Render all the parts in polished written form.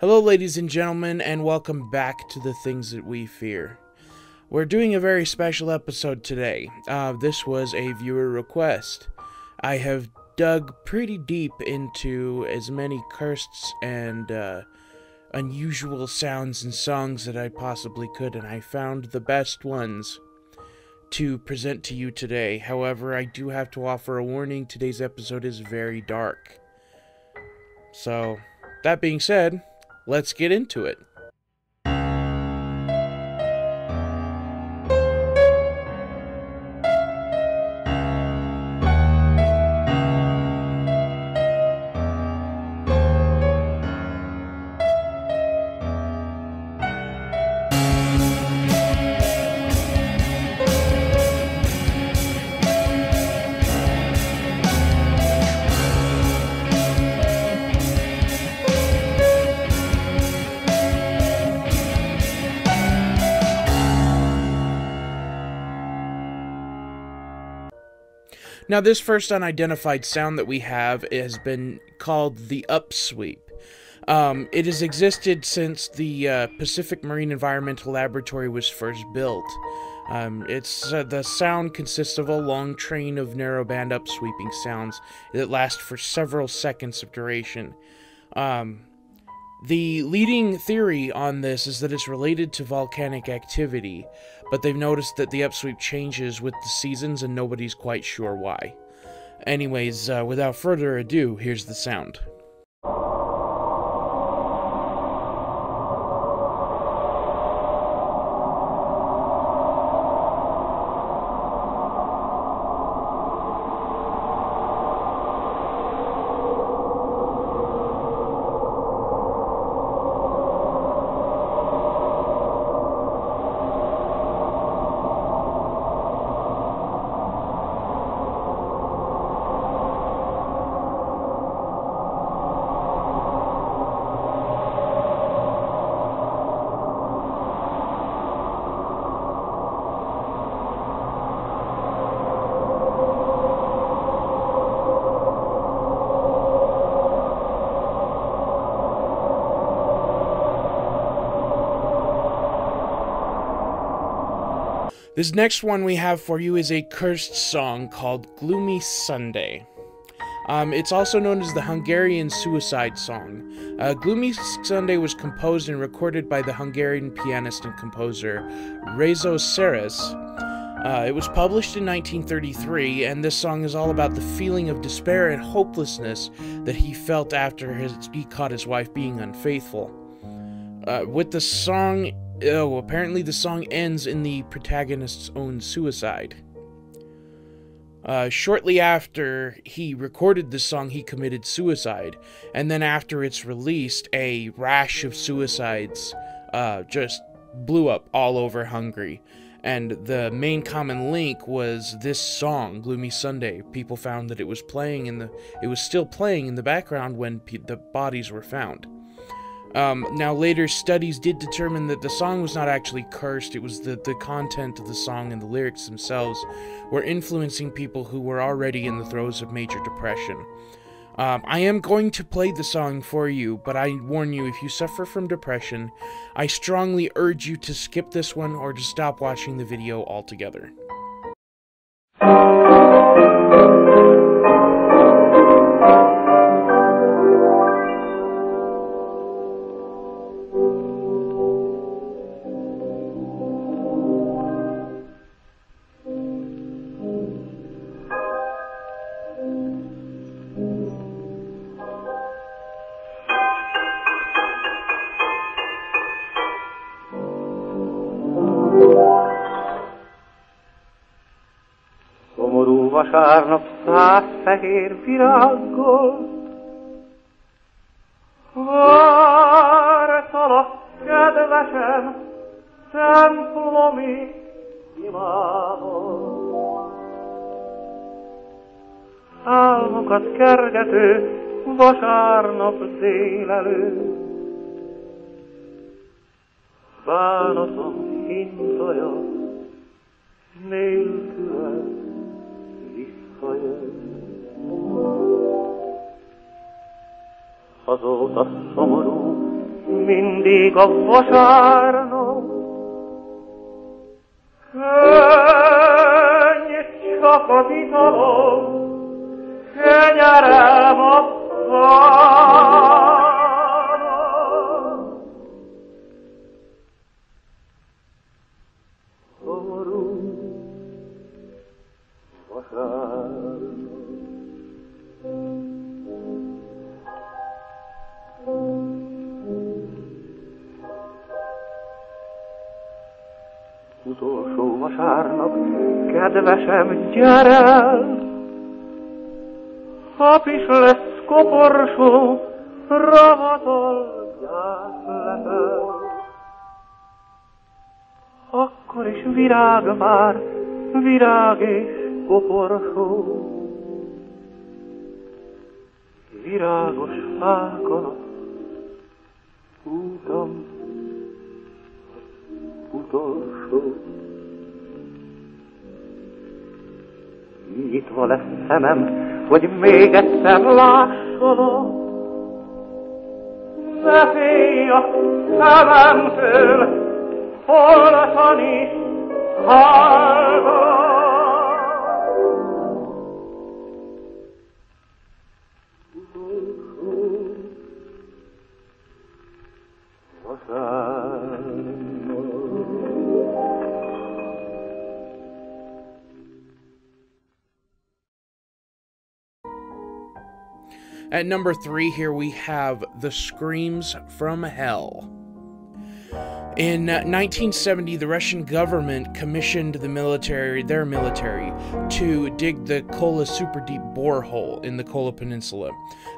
Hello, ladies and gentlemen, and welcome back to the Things That We Fear. We're doing a very special episode today. This was a viewer request. I have dug pretty deep into as many cursed and unusual sounds and songs that I possibly could, and I found the best ones to present to you today. However, I do have to offer a warning. Today's episode is very dark. So, that being said, let's get into it. Now, this first unidentified sound that we have has been called the upsweep. It has existed since the Pacific Marine Environmental Laboratory was first built. The sound consists of a long train of narrowband upsweeping sounds that last for several seconds of duration. The leading theory on this is that it's related to volcanic activity, but they've noticed that the upsweep changes with the seasons and nobody's quite sure why. Anyways, without further ado, here's the sound. This next one we have for you is a cursed song called Gloomy Sunday. It's also known as the Hungarian suicide song. Gloomy Sunday was composed and recorded by the Hungarian pianist and composer Rezo Seres. It was published in 1933, and this song is all about the feeling of despair and hopelessness that he felt after he caught his wife being unfaithful. With the song... apparently the song ends in the protagonist's own suicide. Shortly after he recorded this song, he committed suicide, and then after it's released, a rash of suicides just blew up all over Hungary. And the main common link was this song, Gloomy Sunday. People found that it was still playing in the background when the bodies were found. Now, later studies did determine that the song was not actually cursed. It was the content of the song and the lyrics themselves were influencing people who were already in the throes of major depression. I am going to play the song for you, but I warn you, if you suffer from depression, I strongly urge you to skip this one or to stop watching the video altogether. Szomorú vasárnap 100 fehér virággal, vártalak kedvesen templomi imádon. Álmokat kergető vasárnap délelőtt, bánatom hintaja nélküled visszajön. Azóta szomorú mindig a vasárnap. Könny csak az italom, kenyerem a pána. Szomorú vasárnap. Utolsó vasárnap, kedvesem, gyere el! Hap is lesz koporsó, ravatal gyász lesel. Akkor is virág vár, virág és koporsó. Virágos fákon a útam utolsó. Nyitva lesz szemem, hogy még egyszer lássalak. Ne félj a szememtől, holtan is hallgat. At number 3, here we have The Screams from Hell. In 1970, the Russian government commissioned their military, to dig the Kola super deep borehole in the Kola Peninsula.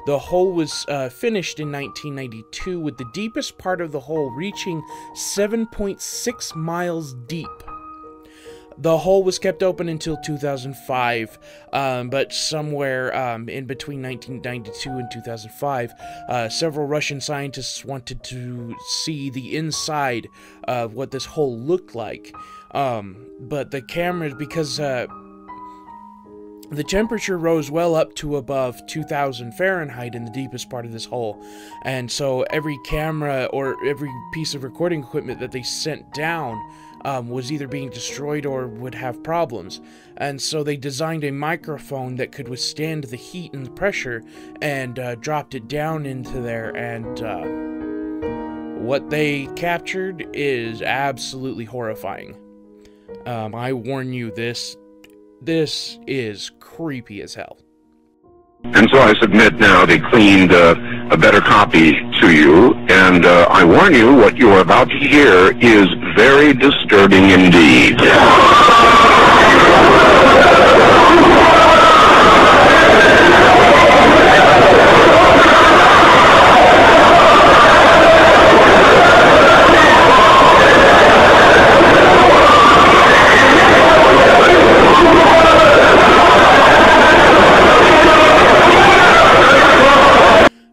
The hole was finished in 1992, with the deepest part of the hole reaching 7.6 miles deep. The hole was kept open until 2005, but somewhere in between 1992 and 2005, several Russian scientists wanted to see the inside of what this hole looked like. But the cameras, because the temperature rose well up to above 2,000 Fahrenheit in the deepest part of this hole, and so every camera or every piece of recording equipment that they sent down was either being destroyed or would have problems. And so they designed a microphone that could withstand the heat and the pressure, and dropped it down into there, and what they captured is absolutely horrifying. I warn you, this is creepy as hell. And so I submit now they cleaned a better copy to you, and I warn you, what you are about to hear is very disturbing indeed.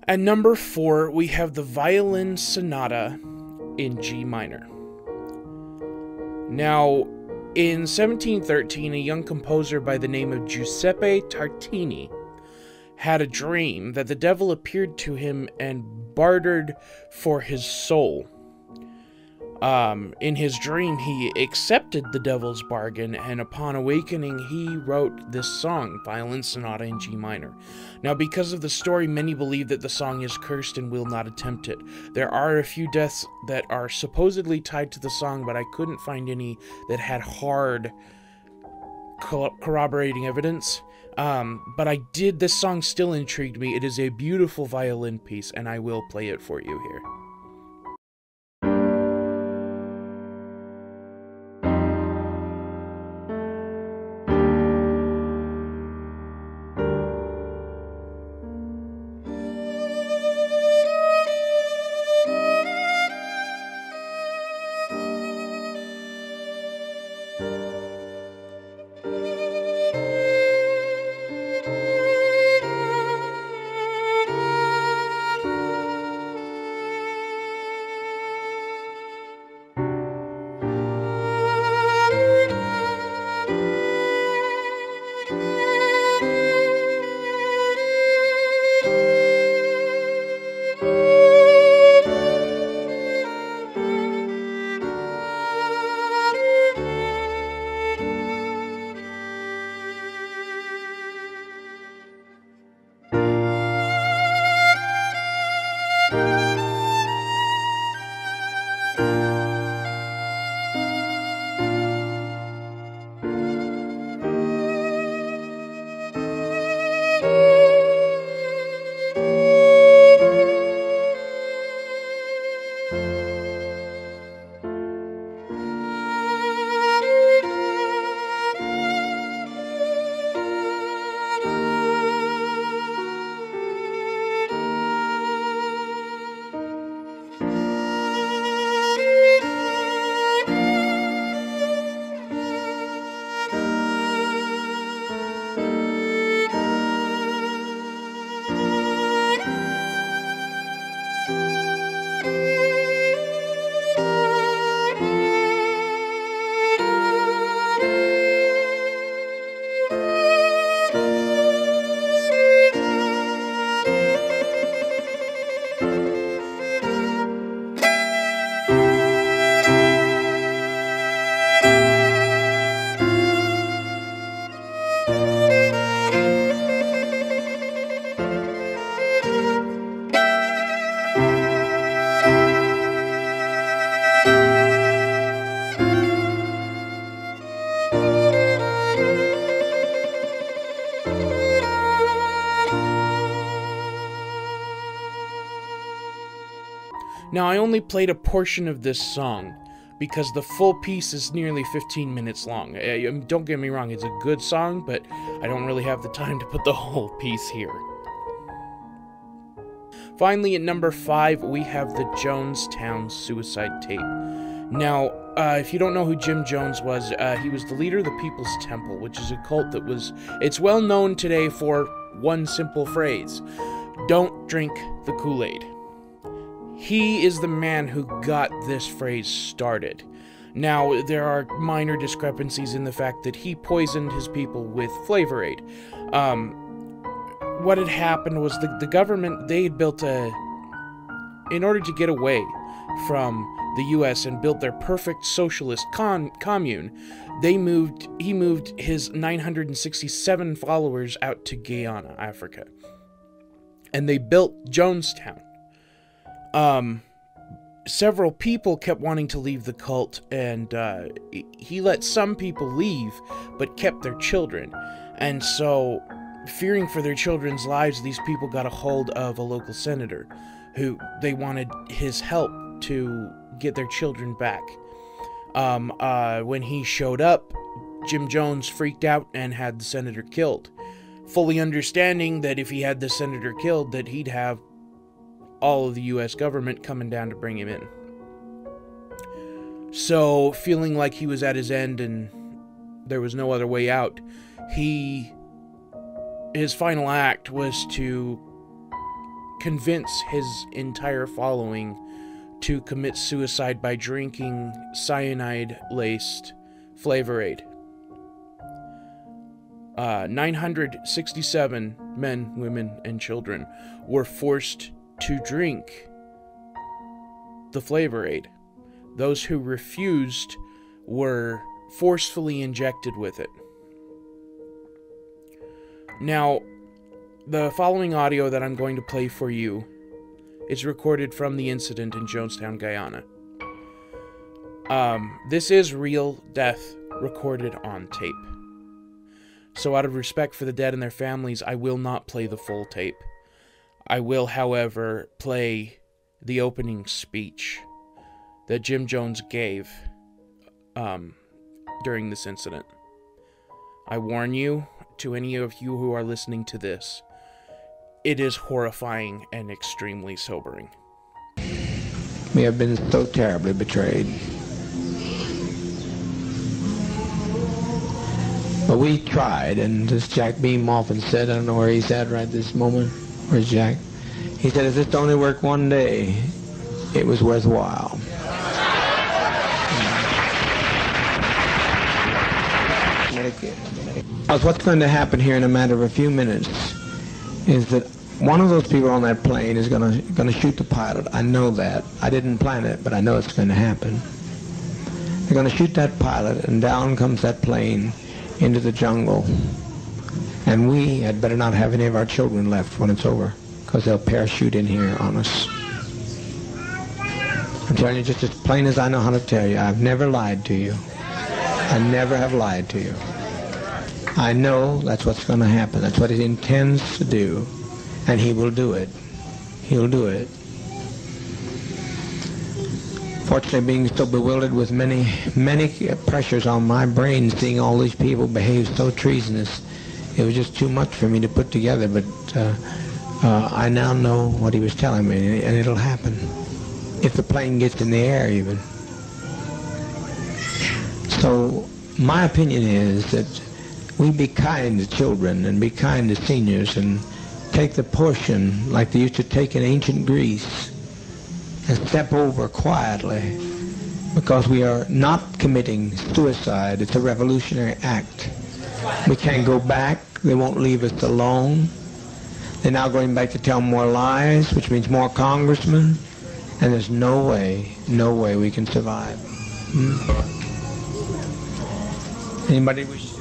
At number 4, we have the Violin Sonata in G minor. Now, in 1713, a young composer by the name of Giuseppe Tartini had a dream that the devil appeared to him and bartered for his soul. In his dream, he accepted the devil's bargain, and upon awakening, he wrote this song, Violin Sonata in G minor. Now, because of the story, many believe that the song is cursed and will not attempt it. There are a few deaths that are supposedly tied to the song, but I couldn't find any that had hard corroborating evidence. But this song still intrigued me. It is a beautiful violin piece, and I will play it for you here. Now, I only played a portion of this song because the full piece is nearly 15 minutes long. Don't get me wrong, it's a good song, but I don't really have the time to put the whole piece here. Finally, at number 5, we have the Jonestown Suicide Tape. Now, if you don't know who Jim Jones was, he was the leader of the People's Temple, which is a cult that it's well known today for one simple phrase: don't drink the Kool-Aid. He is the man who got this phrase started. Now, there are minor discrepancies in the fact that he poisoned his people with Flavor Aid. What had happened was the government, they had built in order to get away from the U.S. and build their perfect socialist commune, he moved his 967 followers out to Guyana, Africa. And they built Jonestown. Several people kept wanting to leave the cult, and he let some people leave, but kept their children. And so, fearing for their children's lives, these people got a hold of a local senator, who they wanted his help to get their children back. When he showed up, Jim Jones freaked out and had the senator killed, fully understanding that if he had the senator killed, that he'd have all of the U.S. government coming down to bring him in. So, feeling like he was at his end and there was no other way out, his final act was to convince his entire following to commit suicide by drinking cyanide-laced Flavor Aid. 967 men, women, and children were forced to drink the Flavor Aid. Those who refused were forcefully injected with it. Now, the following audio that I'm going to play for you is recorded from the incident in Jonestown, Guyana. This is real death recorded on tape. So out of respect for the dead and their families, I will not play the full tape. I will, however, play the opening speech that Jim Jones gave during this incident. I warn you, to any of you who are listening to this, it is horrifying and extremely sobering. We have been so terribly betrayed. But we tried, and as Jack Beam often said, I don't know where he's at right this moment. Where's Jack? He said, if this only worked one day, it was worthwhile. What's going to happen here in a matter of a few minutes is that one of those people on that plane is going to shoot the pilot. I know that. I didn't plan it, but I know it's going to happen. They're going to shoot that pilot, and down comes that plane into the jungle. And we had better not have any of our children left when it's over, because they'll parachute in here on us. I'm telling you just as plain as I know how to tell you, I've never lied to you. I never have lied to you. I know that's what's going to happen. That's what he intends to do, and he will do it. He'll do it. Fortunately, being so bewildered with many pressures on my brain, seeing all these people behave so treasonous, it was just too much for me to put together, but I now know what he was telling me, and it'll happen. If the plane gets in the air, even. So, my opinion is that we be kind to children and be kind to seniors and take the portion like they used to take in ancient Greece and step over quietly, because we are not committing suicide. It's a revolutionary act. We can't go back. They won't leave us alone. They're now going back to tell more lies, which means more congressmen, and there's no way we can survive. Anybody wish to?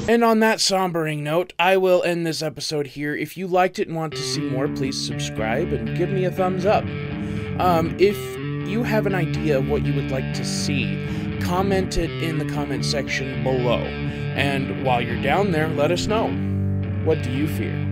And on that sombering note, I will end this episode here. If you liked it and want to see more, please subscribe and give me a thumbs up. If you have an idea of what you would like to see, comment it in the comment section below. And while you're down there, let us know. What do you fear?